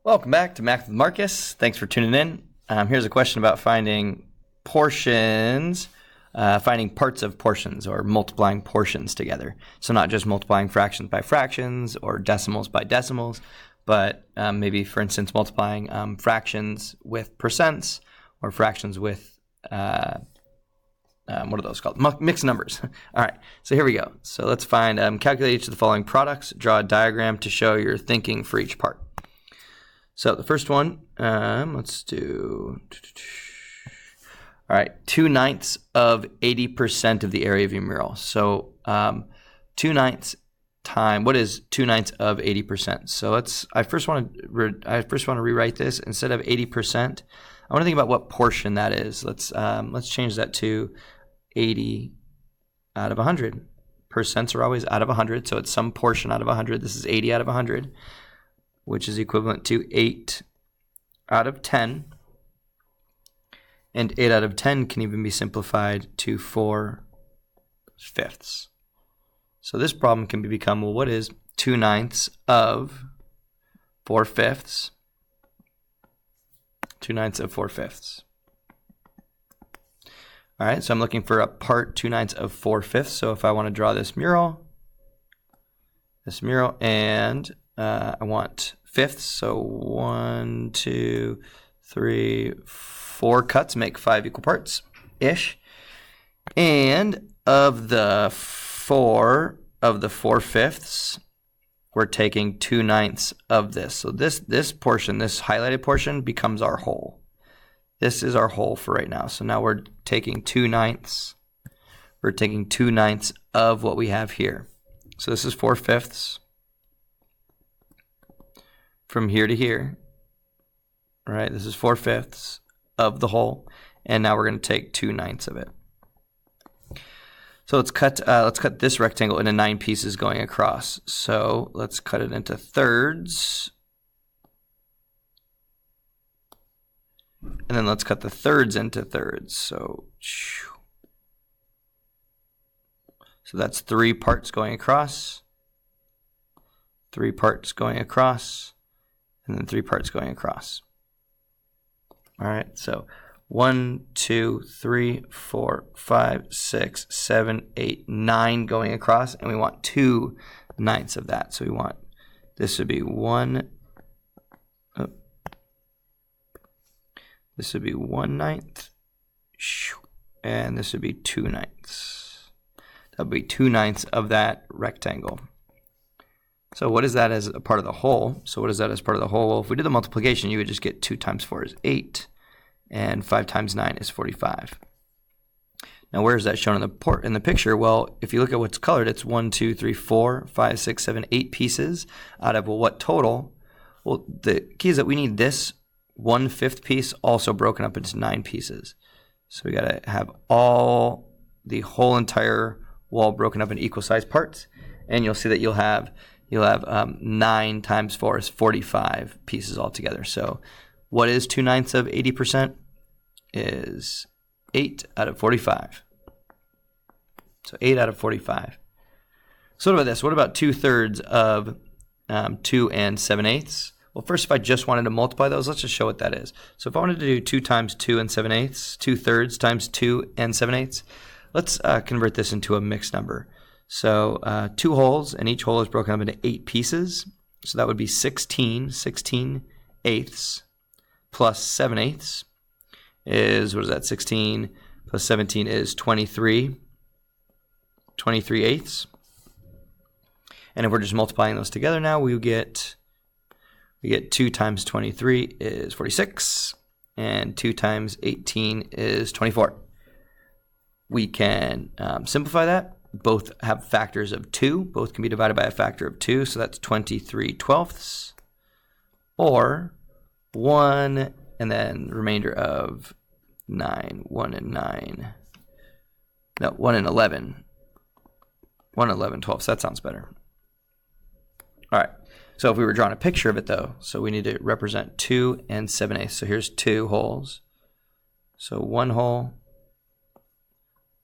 Welcome back to Math with Marcus. Thanks for tuning in. Here's a question about finding portions, finding parts of portions or multiplying portions together. So not just multiplying fractions by fractions or decimals by decimals, but maybe, for instance, multiplying fractions with percents or fractions with, what are those called? Mixed numbers. All right, so here we go. So let's find, calculate each of the following products, draw a diagram to show your thinking for each part. So the first one, let's do, all right, 2/9 of 80% of the area of your mural. So 2/9 time, what is 2/9 of 80%? So I first want to rewrite this. Instead of 80%, I want to think about what portion that is. Let's change that to 80 out of 100. Percents are always out of 100, so it's some portion out of 100. This is 80 out of 100. Which is equivalent to 8 out of 10. And 8 out of 10 can even be simplified to 4/5. So this problem can become, well, what is 2/9 of 4/5? 2/9 of 4/5. All right, so I'm looking for a part 2/9 of 4/5. So if I want to draw this mural, and I want fifths, so 1, 2, 3, 4 cuts make 5 equal parts ish. And of the 4/5, we're taking 2/9 of this. So this portion, this highlighted portion, becomes our whole. This is our whole for right now. So now we're taking 2/9. We're taking 2/9 of what we have here. So this is 4/5. From here to here, all right, this is 4/5 of the whole, and now we're going to take 2/9 of it. So let's cut this rectangle into 9 pieces going across. So let's cut it into thirds, and then let's cut the thirds into thirds. So that's 3 parts going across, 3 parts going across, and then 3 parts going across. All right, so 1, 2, 3, 4, 5, 6, 7, 8, 9 going across, and we want 2/9 of that. So we want, this would be 1, this would be 1/9, and this would be 2/9. That would be 2/9 of that rectangle. So what is that as a part of the whole? So what is that as part of the whole? Well, if we did the multiplication, you would just get 2 times 4 is 8, and 5 times 9 is 45. Now where is that shown in the picture? Well, if you look at what's colored, it's 1, 2, 3, 4, 5, 6, 7, 8 pieces out of, well, what total? Well, the key is that we need this 1/5 piece also broken up into 9 pieces. So we got to have the whole entire wall broken up into equal sized parts, and you'll see that you'll have 9 times 4 is 45 pieces altogether. So what is 2/9 of 80%? Is 8 out of 45. So 8 out of 45. So what about this? What about 2/3 of 2 and 7/8? Well, first, if I just wanted to multiply those, let's just show what that is. So if I wanted to do 2 times 2 and 7/8, 2/3 times 2 and 7/8, let's convert this into a mixed number. So 2 holes, and each hole is broken up into 8 pieces. So that would be 16/8 plus 7/8 is, what is that, 16 plus 17 is 23/8. And if we're just multiplying those together now, we get 2 times 23 is 46, and 2 times 18 is 24. We can simplify that. Both have factors of 2. Both can be divided by a factor of 2, so that's 23/12. Or 1 and then remainder of 9. 1 and 9. No, 1 and 11. 1 and 11/12. That sounds better. All right. So if we were drawing a picture of it, though, so we need to represent 2 and 7/8. So here's 2 holes. So 1 hole,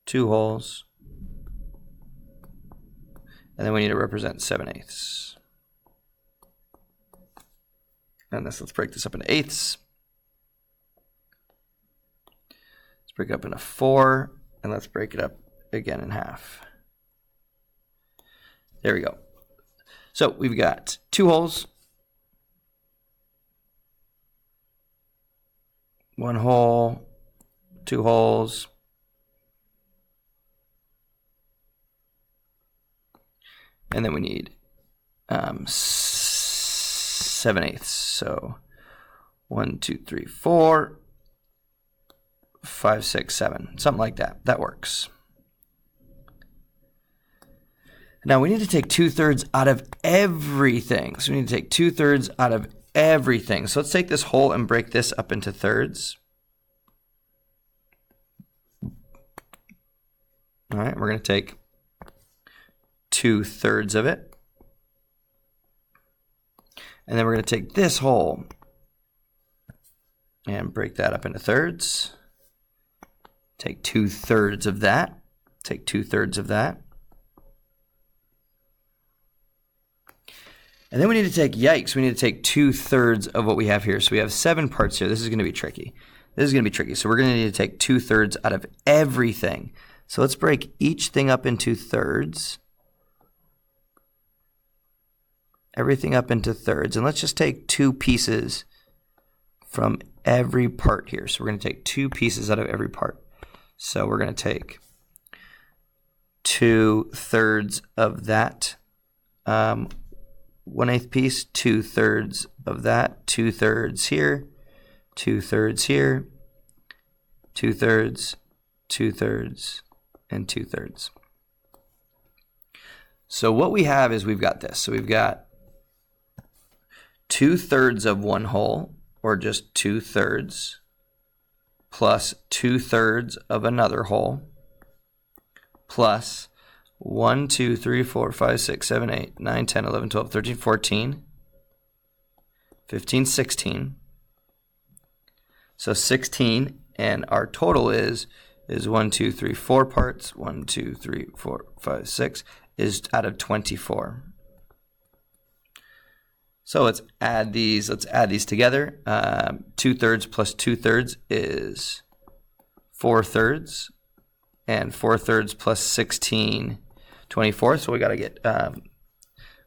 2 holes, and then we need to represent 7/8. And let's break this up into eighths. Let's break it up into 4, and let's break it up again in half. There we go. So we've got 2 holes, 1 hole, 2 holes, and then we need 7/8. So 1, 2, 3, 4, 5, 6, 7, something like that. That works. Now we need to take 2/3 out of everything. So we need to take 2/3 out of everything. So let's take this whole and break this up into thirds. All right, we're going to take 2/3 of it. And then we're going to take this whole and break that up into thirds. Take 2/3 of that. Take 2/3 of that. And then we need to take, yikes, we need to take 2/3 of what we have here. So we have 7 parts here. This is going to be tricky. This is going to be tricky. So we're going to need to take 2/3 out of everything. So let's break each thing up into thirds. Everything up into thirds. And let's just take 2 pieces from every part here. So we're going to take 2 pieces out of every part. So we're going to take 2/3 of that 1/8 piece, 2/3 of that, 2/3 here, 2/3 here, 2/3, 2/3, and 2/3. So what we have is we've got this. So we've got 2/3 of 1 whole, or just 2/3, plus 2/3 of another whole, plus 1, 2, 3, 4, 5, 6, 7, 8, 9, 10, 11, 12, 13, 14, 15, 16. So 16, and our total is 1, 2, 3, 4 parts. 1, 2, 3, 4, 5, 6 is out of 24. So let's add these together. 2/3 plus 2/3 is 4/3, and 4/3 plus 16, 24. So we got to get,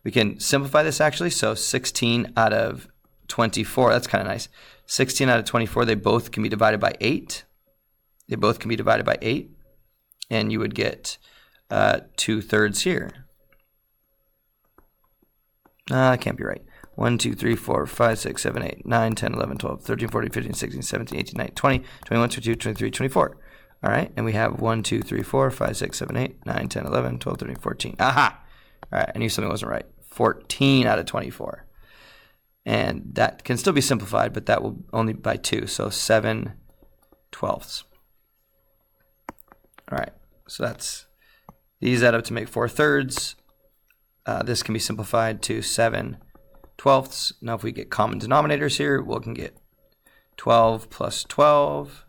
we can simplify this actually. So 16 out of 24, that's kind of nice. 16 out of 24, they both can be divided by 8. They both can be divided by 8. And you would get 2/3 here. That can't be right. 1, 2, 3, 4, 5, 6, 7, 8, 9, 10, 11, 12, 13, 14, 15, 16, 17, 18, 19, 20, 21, 22, 23, 24. All right, and we have 1, 2, 3, 4, 5, 6, 7, 8, 9, 10, 11, 12, 13, 14. Aha! All right, I knew something wasn't right. 14 out of 24. And that can still be simplified, but that will only by 2, so 7/12. All right, so these add up to make 4/3. This can be simplified to 7/12. Now if we get common denominators here, we can get 12 plus 12.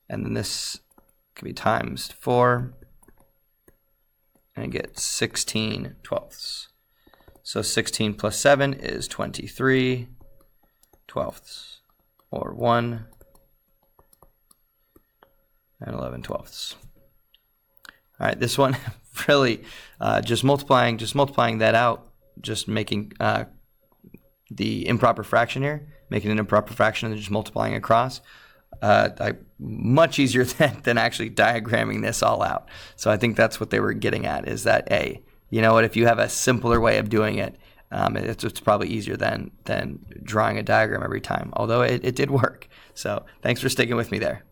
And then this can be times 4, and get 16/12. So 16 plus 7 is 23/12, or 1 and 11/12. All right, this one really just multiplying that out, just making the improper fraction here, making an improper fraction and just multiplying across. Much easier than actually diagramming this all out. So I think that's what they were getting at, is that, you know what, if you have a simpler way of doing it, it's probably easier than drawing a diagram every time, although it did work. So thanks for sticking with me there.